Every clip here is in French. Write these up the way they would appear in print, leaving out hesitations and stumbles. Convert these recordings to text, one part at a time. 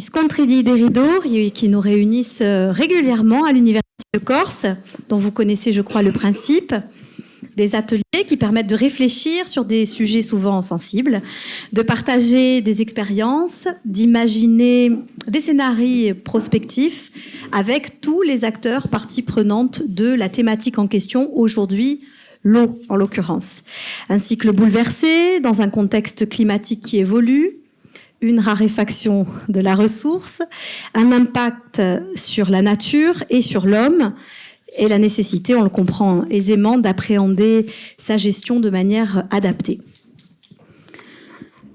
Scontri di Deridor, qui nous réunissent régulièrement à l'Université de Corse, dont vous connaissez, je crois, le principe. Des ateliers qui permettent de réfléchir sur des sujets souvent sensibles, de partager des expériences, d'imaginer des scénarios prospectifs avec tous les acteurs parties prenantes de la thématique en question, aujourd'hui l'eau en l'occurrence. Un cycle bouleversé dans un contexte climatique qui évolue, une raréfaction de la ressource, un impact sur la nature et sur l'homme, et la nécessité, on le comprend aisément, d'appréhender sa gestion de manière adaptée.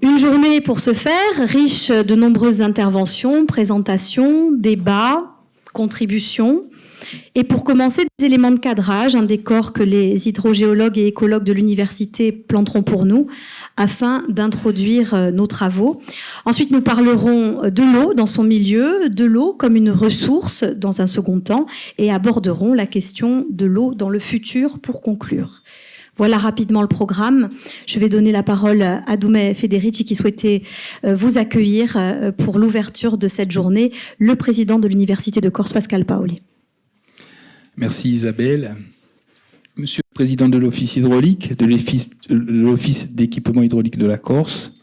Une journée pour ce faire, riche de nombreuses interventions, présentations, débats, contributions. Et pour commencer, des éléments de cadrage, un décor que les hydrogéologues et écologues de l'université planteront pour nous afin d'introduire nos travaux. Ensuite, nous parlerons de l'eau dans son milieu, de l'eau comme une ressource dans un second temps, et aborderons la question de l'eau dans le futur pour conclure. Voilà rapidement le programme. Je vais donner la parole à Doumé Federici qui souhaitait vous accueillir pour l'ouverture de cette journée, le président de l'Université de Corse, Pascal Paoli. Merci Isabelle. Monsieur le Président de l'Office hydraulique, de l'Office d'équipement hydraulique de la Corse,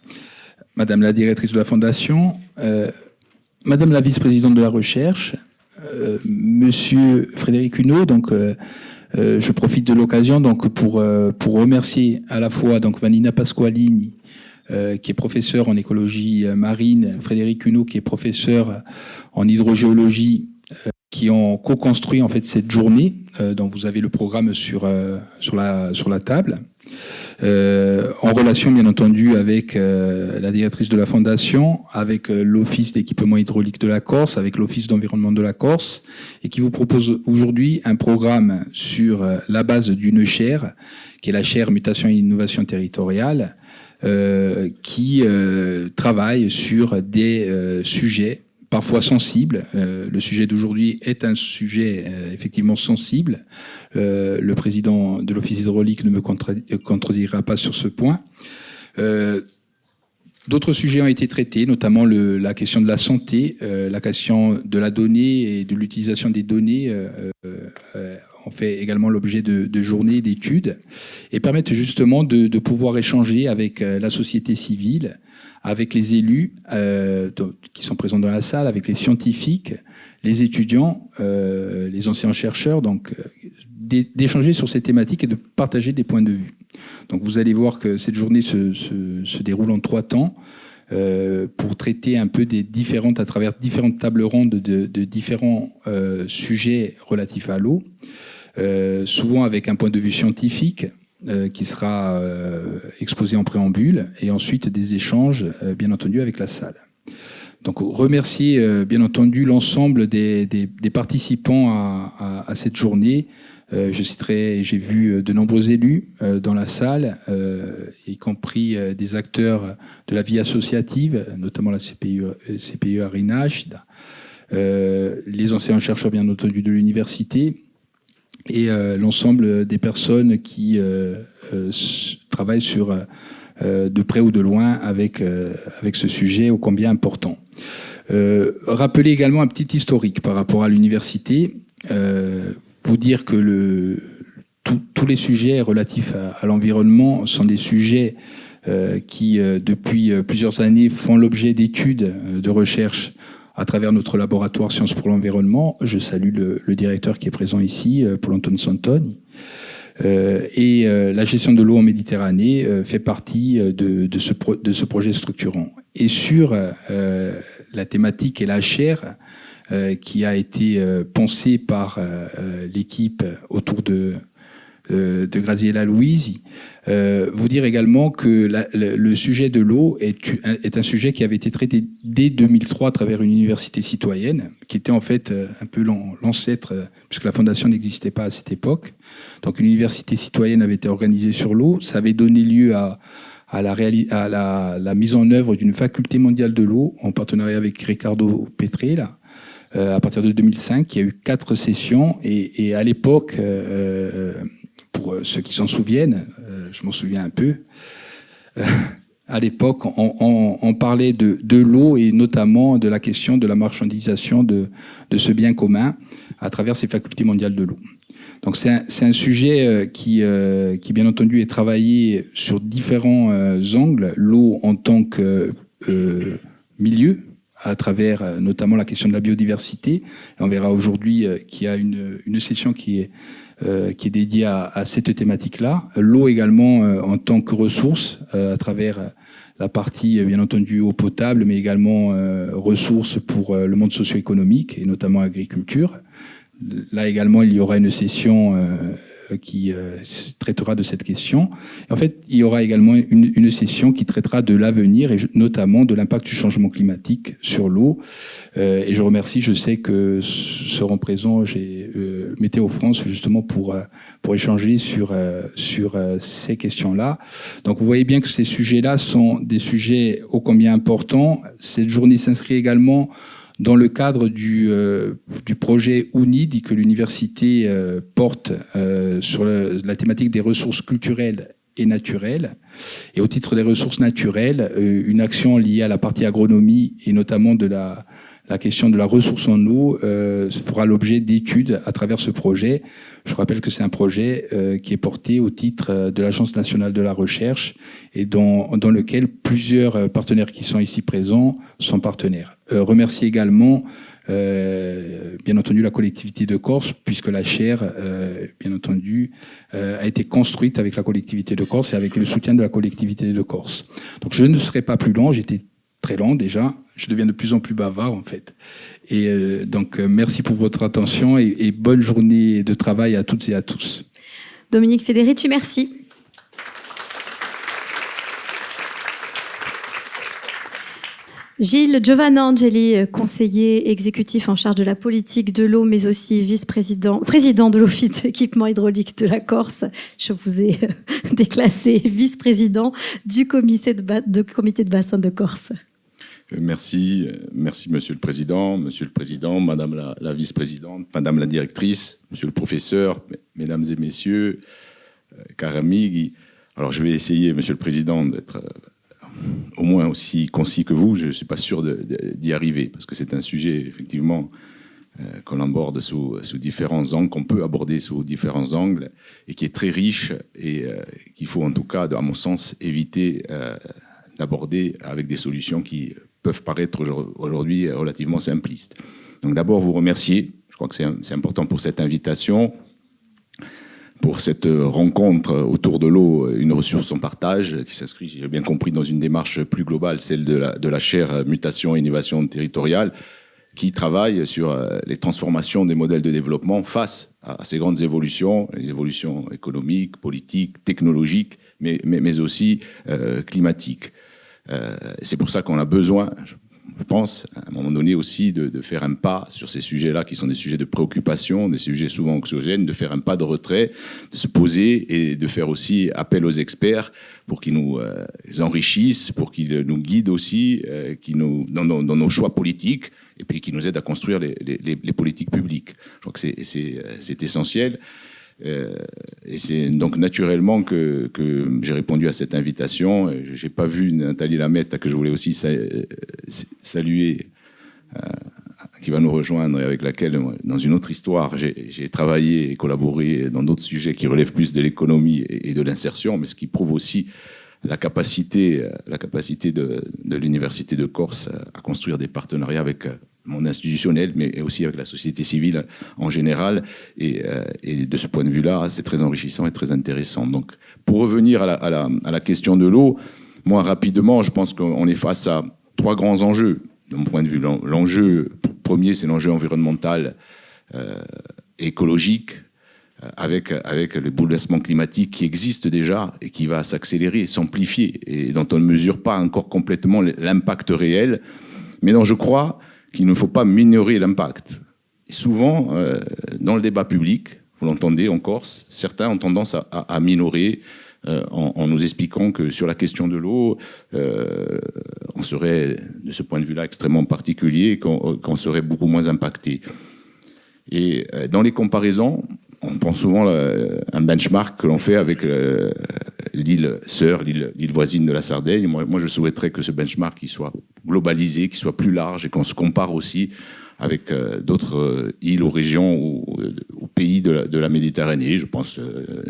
Madame la Directrice de la Fondation, Madame la Vice-Présidente de la Recherche, Monsieur Frédéric Huneau, donc je profite de l'occasion donc pour remercier à la fois donc Vanina Pasqualini, qui est professeur en écologie marine, Frédéric Huneau, qui est professeur en hydrogéologie, qui ont co-construit en fait cette journée, dont vous avez le programme sur la table, en relation bien entendu avec la directrice de la Fondation, avec l'Office d'équipement hydraulique de la Corse, avec l'Office d'environnement de la Corse, et qui vous propose aujourd'hui un programme sur la base d'une chaire, qui est la chaire Mutation et Innovation Territoriale, qui travaille sur des sujets parfois sensible. Le sujet d'aujourd'hui est un sujet effectivement sensible. Le président de l'Office hydraulique ne me contredira pas sur ce point. D'autres sujets ont été traités, notamment la question de la santé, la question de la donnée et de l'utilisation des données ont fait également l'objet de journées d'études et permettent justement de pouvoir échanger avec la société civile, avec les élus qui sont présents dans la salle, avec les scientifiques, les étudiants, les anciens chercheurs, donc d'échanger sur ces thématiques et de partager des points de vue. Donc vous allez voir que cette journée se déroule en 3 temps pour traiter un peu à travers différentes tables rondes de différents sujets relatifs à l'eau, souvent avec un point de vue scientifique, qui sera exposé en préambule, et ensuite des échanges, bien entendu, avec la salle. Donc, remercier, bien entendu, l'ensemble des participants à cette journée. Je citerai, j'ai vu de nombreux élus dans la salle, y compris des acteurs de la vie associative, notamment la CPE Arinach, les anciens chercheurs, bien entendu, de l'université, et l'ensemble des personnes qui travaillent sur de près ou de loin avec ce sujet ô combien important. Rappeler également un petit historique par rapport à l'université, vous dire que tous les sujets relatifs à l'environnement sont des sujets qui, depuis plusieurs années, font l'objet d'études de recherche à travers notre laboratoire Sciences pour l'environnement. Je salue le directeur qui est présent ici, Paul Anton Santoni. Et la gestion de l'eau en Méditerranée fait partie de ce projet structurant. Et sur la thématique et la chaire qui a été pensée par l'équipe autour de Graziella Luisi, vous dire également que le sujet de l'eau est un sujet qui avait été traité dès 2003 à travers une université citoyenne, qui était en fait un peu l'ancêtre, puisque la fondation n'existait pas à cette époque. Donc une université citoyenne avait été organisée sur l'eau. Ça avait donné lieu à la mise en œuvre d'une faculté mondiale de l'eau en partenariat avec Riccardo Petrella. À partir de 2005, il y a eu 4 sessions et à l'époque, pour ceux qui s'en souviennent, je m'en souviens un peu, à l'époque, on parlait de l'eau et notamment de la question de la marchandisation de ce bien commun à travers ces facultés mondiales de l'eau. Donc c'est un sujet qui bien entendu est travaillé sur différents angles. L'eau en tant que milieu, à travers notamment la question de la biodiversité. Et on verra aujourd'hui qu'il y a une session qui est dédiée à cette thématique-là. L'eau également en tant que ressource, à travers la partie bien entendu eau potable, mais également ressources pour le monde socio-économique et notamment l'agriculture. Là également, il y aura une session qui traitera de cette question. Et en fait, il y aura également une session qui traitera de l'avenir et notamment de l'impact du changement climatique sur l'eau. Et je remercie, je sais que seront présents Météo France justement pour échanger sur ces questions-là. Donc vous voyez bien que ces sujets-là sont des sujets ô combien importants. Cette journée s'inscrit également dans le cadre du projet UNID que l'université porte sur la thématique des ressources culturelles et naturelles. Et au titre des ressources naturelles, une action liée à la partie agronomie et notamment de la question de la ressource en eau fera l'objet d'études à travers ce projet. Je rappelle que c'est un projet qui est porté au titre de l'Agence nationale de la recherche et dans lequel plusieurs partenaires qui sont ici présents sont partenaires. Remercier également, bien entendu, la collectivité de Corse, puisque la chaire, bien entendu, a été construite avec la collectivité de Corse et avec le soutien de la collectivité de Corse. Donc je ne serai pas plus long, j'étais très lent déjà, je deviens de plus en plus bavard en fait. Et donc merci pour votre attention et bonne journée de travail à toutes et à tous. Dominique Federici, merci. Gilles Giovanangeli, conseiller exécutif en charge de la politique de l'eau, mais aussi président de l'Office d'équipement hydraulique de la Corse. Je vous ai déclassé vice-président du comité de bassin de Corse. Merci Monsieur le Président, Madame la Vice-présidente, Madame la Directrice, Monsieur le Professeur, Mesdames et Messieurs, cari amici. Alors je vais essayer, Monsieur le Président, d'être au moins aussi concis que vous. Je ne suis pas sûr d'y arriver, parce que c'est un sujet, effectivement, qu'on aborde sous différents angles, qu'on peut aborder sous différents angles, et qui est très riche, et qu'il faut en tout cas, à mon sens, éviter d'aborder avec des solutions qui peuvent paraître aujourd'hui relativement simplistes. Donc d'abord, vous remercier. Je crois que c'est important pour cette invitation, pour cette rencontre autour de l'eau, une ressource en partage, qui s'inscrit, j'ai bien compris, dans une démarche plus globale, celle de la chaire Mutation et Innovation territoriale, qui travaille sur les transformations des modèles de développement face à ces grandes évolutions, les évolutions économiques, politiques, technologiques, mais aussi climatiques. C'est pour ça qu'on a besoin, je pense, à un moment donné aussi, de faire un pas sur ces sujets-là, qui sont des sujets de préoccupation, des sujets souvent anxiogènes, de faire un pas de retrait, de se poser et de faire aussi appel aux experts pour qu'ils nous enrichissent, pour qu'ils nous guident aussi dans nos choix politiques, et puis qu'ils nous aident à construire les politiques publiques. Je crois que c'est essentiel. Et c'est donc naturellement que j'ai répondu à cette invitation. J'ai pas vu Nathalie Lamette, que je voulais aussi saluer, qui va nous rejoindre et avec laquelle, dans une autre histoire, j'ai travaillé et collaboré dans d'autres sujets qui relèvent plus de l'économie et de l'insertion, mais ce qui prouve aussi la capacité de l'Université de Corse à construire des partenariats avec monde institutionnel, mais aussi avec la société civile en général. Et de ce point de vue-là, c'est très enrichissant et très intéressant. Donc, pour revenir à la question de l'eau, moi, rapidement, je pense qu'on est face à trois grands enjeux, de mon point de vue. L'enjeu premier, c'est l'enjeu environnemental et écologique, avec le bouleversement climatique qui existe déjà et qui va s'accélérer, s'amplifier, et dont on ne mesure pas encore complètement l'impact réel, mais dont je crois qu'il ne faut pas minorer l'impact. Et souvent, dans le débat public, vous l'entendez en Corse, certains ont tendance à minorer en nous expliquant que sur la question de l'eau, on serait, de ce point de vue-là, extrêmement particulier, qu'on serait beaucoup moins impacté. Et dans les comparaisons, on pense souvent à un benchmark que l'on fait avec l'île sœur, l'île voisine de la Sardaigne. Moi, je souhaiterais que ce benchmark il soit globalisé, qu'il soit plus large et qu'on se compare aussi avec d'autres îles ou régions ou pays de la Méditerranée. Je pense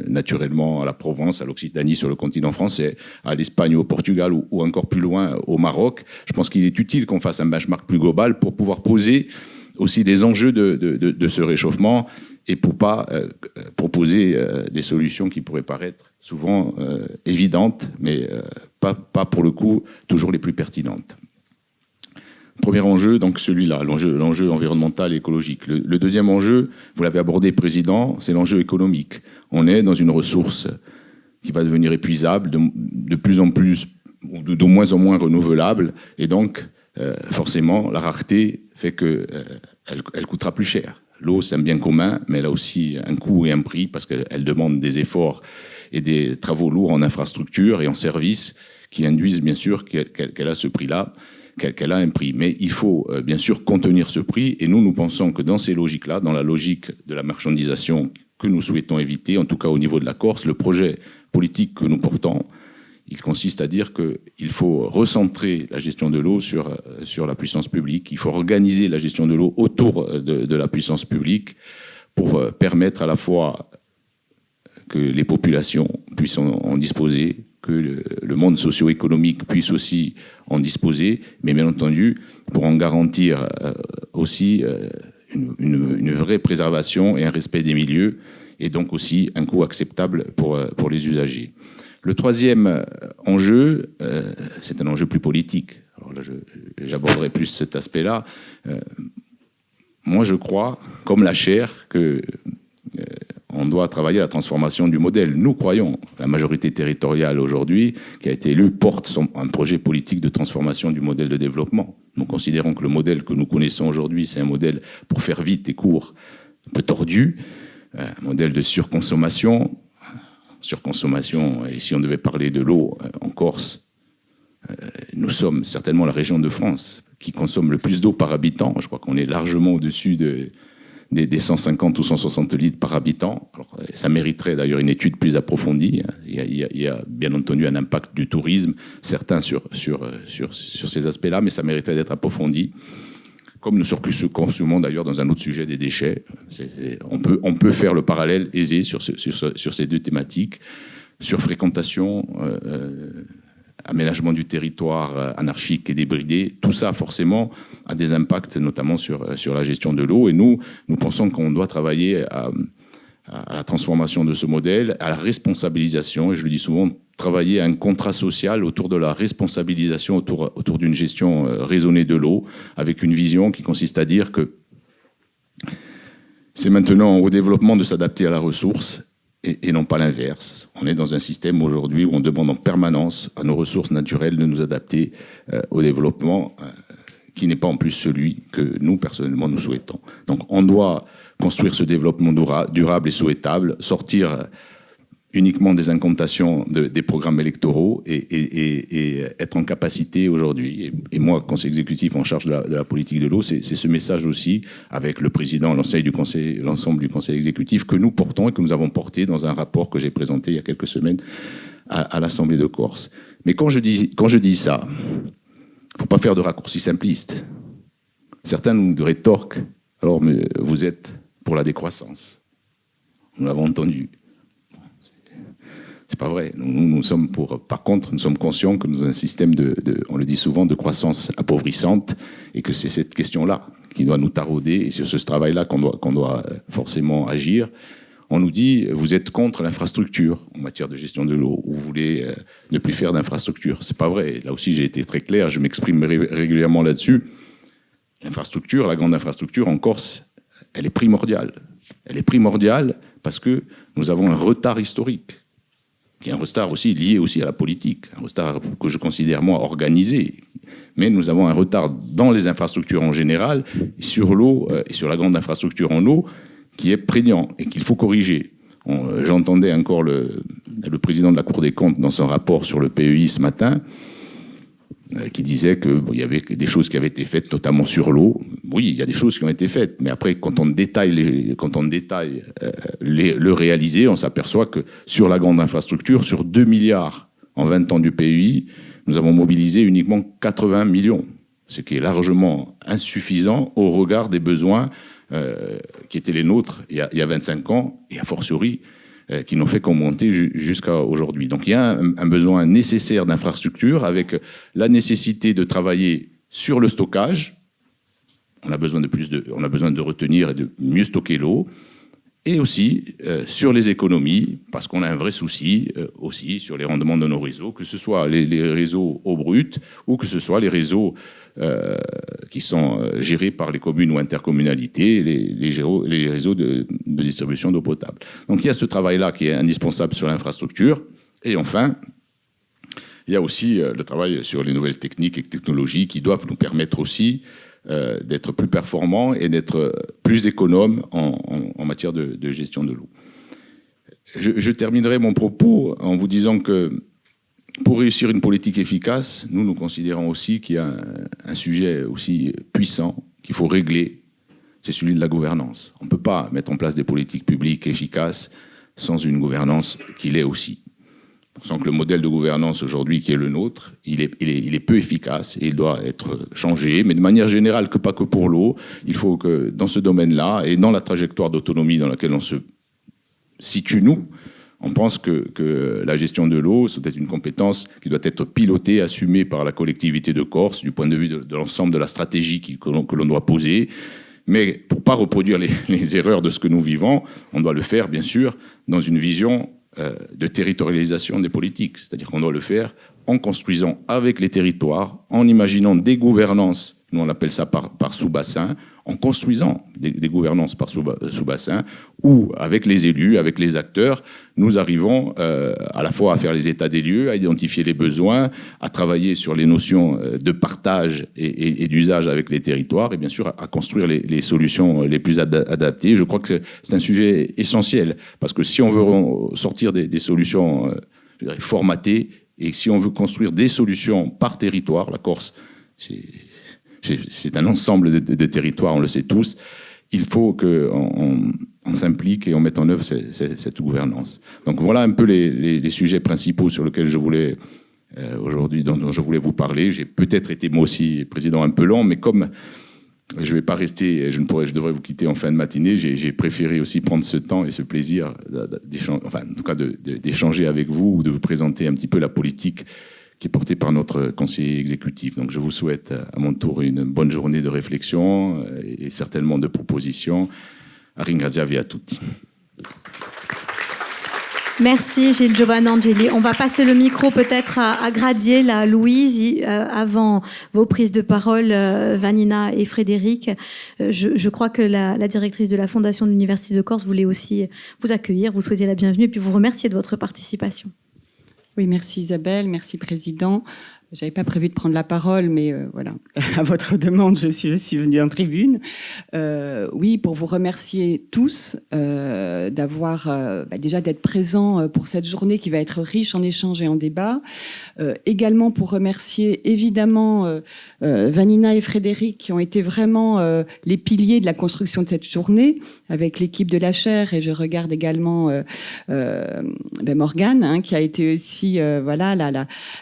naturellement à la Provence, à l'Occitanie sur le continent français, à l'Espagne, au Portugal ou encore plus loin au Maroc. Je pense qu'il est utile qu'on fasse un benchmark plus global pour pouvoir poser aussi des enjeux de ce réchauffement et pour pas proposer des solutions qui pourraient paraître souvent évidentes, mais pas pour le coup toujours les plus pertinentes. Premier enjeu, donc celui-là, l'enjeu environnemental et écologique. Le deuxième enjeu, vous l'avez abordé, Président, c'est l'enjeu économique. On est dans une ressource qui va devenir épuisable, de plus en plus, ou de moins en moins renouvelable, et donc forcément, la rareté fait qu'elle coûtera plus cher. L'eau, c'est un bien commun, mais elle a aussi un coût et un prix, parce qu'elle demande des efforts et des travaux lourds en infrastructure et en services qui induisent bien sûr qu'elle a ce prix-là, qu'elle a un prix. Mais il faut bien sûr contenir ce prix, et nous pensons que dans ces logiques-là, dans la logique de la marchandisation que nous souhaitons éviter, en tout cas au niveau de la Corse, le projet politique que nous portons, il consiste à dire qu'il faut recentrer la gestion de l'eau sur la puissance publique. Il faut organiser la gestion de l'eau autour de la puissance publique pour permettre à la fois que les populations puissent en disposer, que le monde socio-économique puisse aussi en disposer, mais bien entendu, pour en garantir aussi une vraie préservation et un respect des milieux, et donc aussi un coût acceptable pour les usagers. Le troisième enjeu, c'est un enjeu plus politique. Alors là, j'aborderai plus cet aspect-là. Moi, je crois, comme la chaire, que on doit travailler à la transformation du modèle. Nous croyons, la majorité territoriale aujourd'hui, qui a été élue, porte un projet politique de transformation du modèle de développement. Nous considérons que le modèle que nous connaissons aujourd'hui, c'est un modèle, pour faire vite et court, un peu tordu, un modèle de surconsommation, et si on devait parler de l'eau en Corse, nous sommes certainement la région de France qui consomme le plus d'eau par habitant. Je crois qu'on est largement au-dessus des 150 ou 160 litres par habitant. Alors, ça mériterait d'ailleurs une étude plus approfondie. Il y a bien entendu un impact du tourisme, certains sur ces aspects-là, mais ça mériterait d'être approfondi. Comme nous surconsommons d'ailleurs dans un autre sujet des déchets. On peut faire le parallèle aisé sur ces deux thématiques, sur fréquentation, aménagement du territoire anarchique et débridé. Tout ça, forcément, a des impacts, notamment sur la gestion de l'eau. Et nous pensons qu'on doit travailler à la transformation de ce modèle, à la responsabilisation, et je le dis souvent, travailler à un contrat social autour de la responsabilisation, autour d'une gestion raisonnée de l'eau, avec une vision qui consiste à dire que c'est maintenant au développement de s'adapter à la ressource et non pas l'inverse. On est dans un système aujourd'hui où on demande en permanence à nos ressources naturelles de nous adapter au développement qui n'est pas en plus celui que nous, personnellement, nous souhaitons. Donc on doit construire ce développement durable et souhaitable, sortir uniquement des incantations des programmes électoraux et être en capacité aujourd'hui, et moi, conseil exécutif en charge de la politique de l'eau, c'est ce message aussi, avec le président, l'ensemble du conseil exécutif, que nous portons et que nous avons porté dans un rapport que j'ai présenté il y a quelques semaines à l'Assemblée de Corse. Mais quand je dis ça, il ne faut pas faire de raccourcis simplistes. Certains nous rétorquent, alors mais vous êtes pour la décroissance. Nous l'avons entendu. C'est pas vrai. Nous sommes par contre, nous sommes conscients que nous avons un système on le dit souvent, de croissance appauvrissante, et que c'est cette question-là qui doit nous tarauder, et c'est sur ce travail-là qu'on doit forcément agir. On nous dit, vous êtes contre l'infrastructure en matière de gestion de l'eau, ou vous voulez ne plus faire d'infrastructure. C'est pas vrai. Là aussi, j'ai été très clair, je m'exprime régulièrement là-dessus. L'infrastructure, la grande infrastructure en Corse, elle est primordiale. Elle est primordiale parce que nous avons un retard historique, qui est un retard aussi lié aussi à la politique, un retard que je considère, moi, organisé. Mais nous avons un retard dans les infrastructures en général, sur l'eau et sur la grande infrastructure en eau, qui est prégnant et qu'il faut corriger. J'entendais encore le président de la Cour des comptes dans son rapport sur le PEI ce matin qui disait qu'il y avait des choses qui avaient été faites, notamment sur l'eau. Oui, il y a des choses qui ont été faites, mais après, quand on détaille le réalisé, on s'aperçoit que sur la grande infrastructure, sur 2 milliards en 20 ans du PUI, nous avons mobilisé uniquement 80 millions, ce qui est largement insuffisant au regard des besoins qui étaient les nôtres il y a 25 ans, et a fortiori, qui n'ont fait qu'augmenter jusqu'à aujourd'hui. Donc il y a un besoin nécessaire d'infrastructures avec la nécessité de travailler sur le stockage. On a besoin de retenir et de mieux stocker l'eau. Et aussi sur les économies, parce qu'on a un vrai souci aussi sur les rendements de nos réseaux, que ce soit les réseaux eau brute ou que ce soit les réseaux qui sont gérés par les communes ou intercommunalités, les réseaux de distribution d'eau potable. Donc il y a ce travail-là qui est indispensable sur l'infrastructure. Et enfin, il y a aussi le travail sur les nouvelles techniques et technologies qui doivent nous permettre aussi d'être plus performants et d'être plus économes en matière de gestion de l'eau. Je terminerai mon propos en vous disant que pour réussir une politique efficace, nous considérons aussi qu'il y a un sujet aussi puissant qu'il faut régler, c'est celui de la gouvernance. On ne peut pas mettre en place des politiques publiques efficaces sans une gouvernance qui l'est aussi. On sent que le modèle de gouvernance aujourd'hui qui est le nôtre, il est peu efficace et il doit être changé, mais de manière générale, pas que pour l'eau. Il faut que dans ce domaine-là et dans la trajectoire d'autonomie dans laquelle on se situe, nous, on pense que la gestion de l'eau, c'est peut-être une compétence qui doit être pilotée, assumée par la collectivité de Corse, du point de vue de l'ensemble de la stratégie que l'on doit poser. Mais pour ne pas reproduire les erreurs de ce que nous vivons, on doit le faire, bien sûr, dans une vision de territorialisation des politiques. C'est-à-dire qu'on doit le faire en construisant avec les territoires, en imaginant des gouvernances, nous on appelle ça par sous-bassin, en construisant des gouvernances par sous-bassin, où avec les élus, avec les acteurs, nous arrivons à la fois à faire les états des lieux, à identifier les besoins, à travailler sur les notions de partage et d'usage avec les territoires, et bien sûr à construire les solutions les plus adaptées. Je crois que c'est un sujet essentiel, parce que si on veut sortir des solutions je dirais, formatées, et si on veut construire des solutions par territoire, la Corse, c'est un ensemble de territoires, on le sait tous. Il faut qu'on s'implique et on mette en œuvre cette gouvernance. Donc voilà un peu les sujets principaux sur lesquels je voulais aujourd'hui, dont je voulais vous parler. J'ai peut-être été moi aussi président un peu long, mais comme je ne vais pas rester, je devrais vous quitter en fin de matinée, j'ai préféré aussi prendre ce temps et ce plaisir d'échanger avec vous ou de vous présenter un petit peu la politique qui est porté par notre conseiller exécutif. Donc je vous souhaite à mon tour une bonne journée de réflexion et certainement de propositions. A ringraziarvi a tutti. Merci Gilles Giovannangeli. On va passer le micro peut-être à Gradier, là, Louise, avant vos prises de parole, Vanina et Frédéric. Je crois que la directrice de la Fondation de l'Université de Corse voulait aussi vous accueillir, vous souhaiter la bienvenue et puis vous remercier de votre participation. Oui, merci Isabelle, merci Président. J'avais pas prévu de prendre la parole, mais voilà, à votre demande, je suis aussi venue en tribune. Oui, pour vous remercier tous d'avoir déjà d'être présents pour cette journée qui va être riche en échanges et en débats. Également pour remercier évidemment Vanina et Frédéric qui ont été vraiment les piliers de la construction de cette journée avec l'équipe de la chaire, et je regarde également Morgane qui a été aussi voilà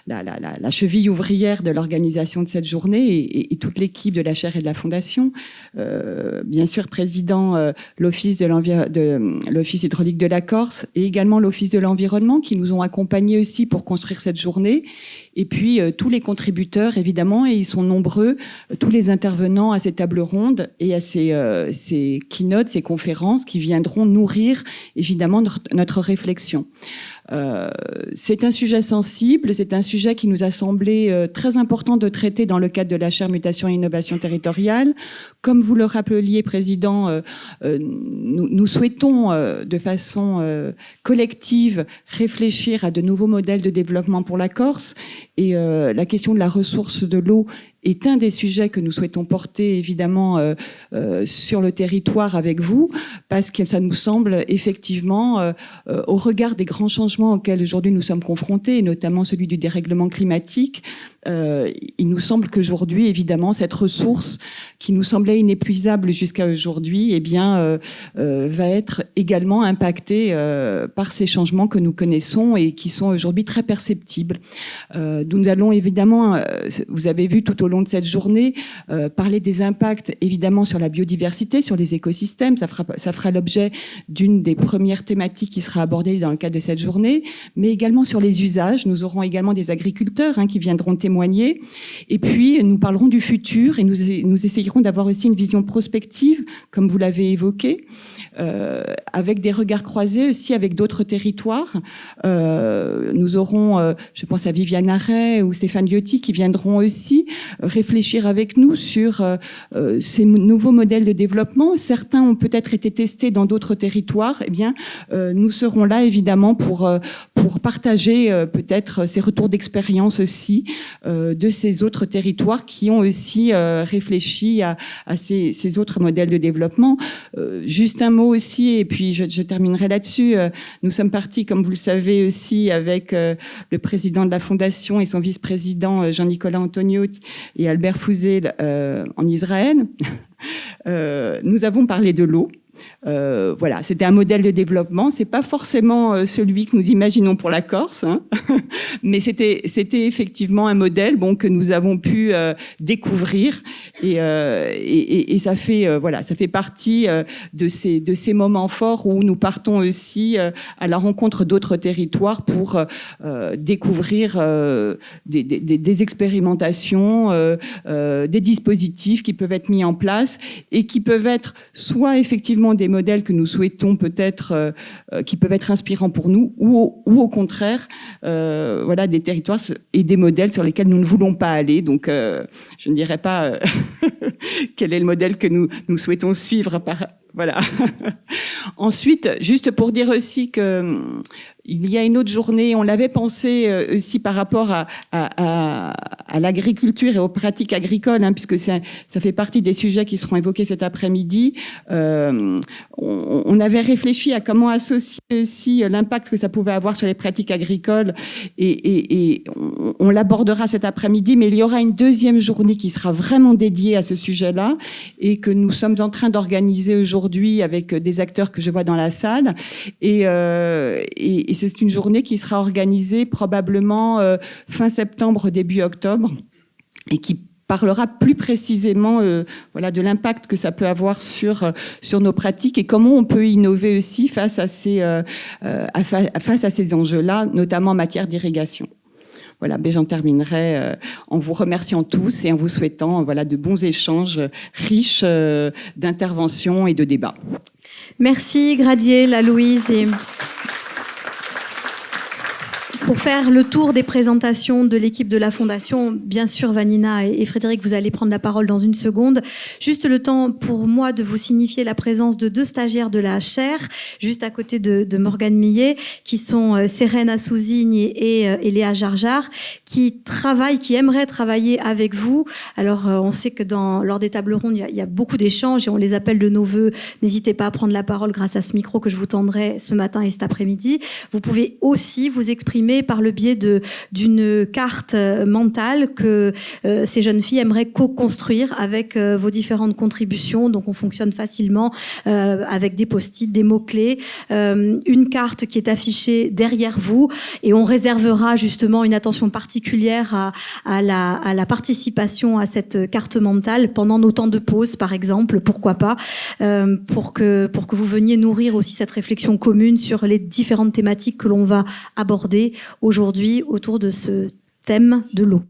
la cheville ouvrière de l'organisation de cette journée et toute l'équipe de la chaire et de la Fondation. Bien sûr, président l'Office l'Office hydraulique de la Corse et également l'Office de l'environnement qui nous ont accompagnés aussi pour construire cette journée. Et puis tous les contributeurs, évidemment, et ils sont nombreux, tous les intervenants à ces tables rondes et à ces keynotes, ces conférences qui viendront nourrir, évidemment, notre réflexion. C'est un sujet sensible, c'est un sujet qui nous a semblé très important de traiter dans le cadre de la chaire Mutation et Innovation Territoriale. Comme vous le rappeliez, Président, nous souhaitons de façon collective réfléchir à de nouveaux modèles de développement pour la Corse, et la question de la ressource de l'eau est un des sujets que nous souhaitons porter évidemment sur le territoire avec vous, parce que ça nous semble effectivement, au regard des grands changements auxquels aujourd'hui nous sommes confrontés, et notamment celui du dérèglement climatique, il nous semble qu'aujourd'hui, évidemment, cette ressource qui nous semblait inépuisable jusqu'à aujourd'hui, eh bien, va être également impactée par ces changements que nous connaissons et qui sont aujourd'hui très perceptibles. Nous allons évidemment, vous avez vu tout au long de cette journée, parler des impacts évidemment sur la biodiversité, sur les écosystèmes. Ça fera l'objet d'une des premières thématiques qui sera abordée dans le cadre de cette journée, mais également sur les usages. Nous aurons également des agriculteurs qui viendront témoigner. Et puis, nous parlerons du futur et nous essayerons d'avoir aussi une vision prospective, comme vous l'avez évoqué, avec des regards croisés aussi avec d'autres territoires. Nous aurons, je pense à Viviane Arret ou Stéphane Giotti, qui viendront aussi réfléchir avec nous sur ces nouveaux modèles de développement. Certains ont peut-être été testés dans d'autres territoires. Eh bien, nous serons là évidemment pour partager peut-être ces retours d'expérience aussi de ces autres territoires qui ont aussi réfléchi à ces autres modèles de développement. Juste un mot aussi, et puis je terminerai là-dessus. Nous sommes partis, comme vous le savez aussi, avec le président de la Fondation et son vice-président Jean-Nicolas Antonio et Albert Fouzel en Israël. Nous avons parlé de l'eau. Voilà, c'était un modèle de développement. C'est pas forcément celui que nous imaginons pour la Corse, mais c'était effectivement un modèle que nous avons pu découvrir et ça fait voilà, ça fait partie de ces moments forts où nous partons aussi à la rencontre d'autres territoires pour découvrir des expérimentations, des dispositifs qui peuvent être mis en place et qui peuvent être soit effectivement des modèles que nous souhaitons peut-être qui peuvent être inspirants pour nous ou au contraire voilà, des territoires et des modèles sur lesquels nous ne voulons pas aller. Donc je ne dirais pas quel est le modèle que nous souhaitons suivre voilà. Ensuite, juste pour dire aussi que il y a une autre journée, on l'avait pensé aussi par rapport à l'agriculture et aux pratiques agricoles, puisque ça fait partie des sujets qui seront évoqués cet après-midi. On avait réfléchi à comment associer aussi l'impact que ça pouvait avoir sur les pratiques agricoles et on l'abordera cet après-midi, mais il y aura une deuxième journée qui sera vraiment dédiée à ce sujet-là et que nous sommes en train d'organiser aujourd'hui avec des acteurs que je vois dans la salle et c'est une journée qui sera organisée probablement fin septembre, début octobre et qui parlera plus précisément voilà, de l'impact que ça peut avoir sur nos pratiques et comment on peut innover aussi face à ces enjeux-là, notamment en matière d'irrigation. Voilà, ben j'en terminerai en vous remerciant tous et en vous souhaitant voilà, de bons échanges riches d'interventions et de débats. Merci Gradiel, Louise. Et pour faire le tour des présentations de l'équipe de la Fondation, bien sûr, Vanina et Frédéric, vous allez prendre la parole dans une seconde. Juste le temps pour moi de vous signifier la présence de 2 stagiaires de la chaire, juste à côté de Morgane Millet, qui sont Sérène Assouzigne et Léa Jarjar, qui aimeraient travailler avec vous. Alors, on sait que lors des tables rondes, il y a beaucoup d'échanges et on les appelle de nos voeux. N'hésitez pas à prendre la parole grâce à ce micro que je vous tendrai ce matin et cet après-midi. Vous pouvez aussi vous exprimer par le biais d'une carte mentale que ces jeunes filles aimeraient co-construire avec vos différentes contributions. Donc on fonctionne facilement avec des post-it, des mots-clés, une carte qui est affichée derrière vous et on réservera justement une attention particulière à la participation à cette carte mentale pendant nos temps de pause par exemple, pourquoi pas, pour que vous veniez nourrir aussi cette réflexion commune sur les différentes thématiques que l'on va aborder aujourd'hui autour de ce thème de l'eau.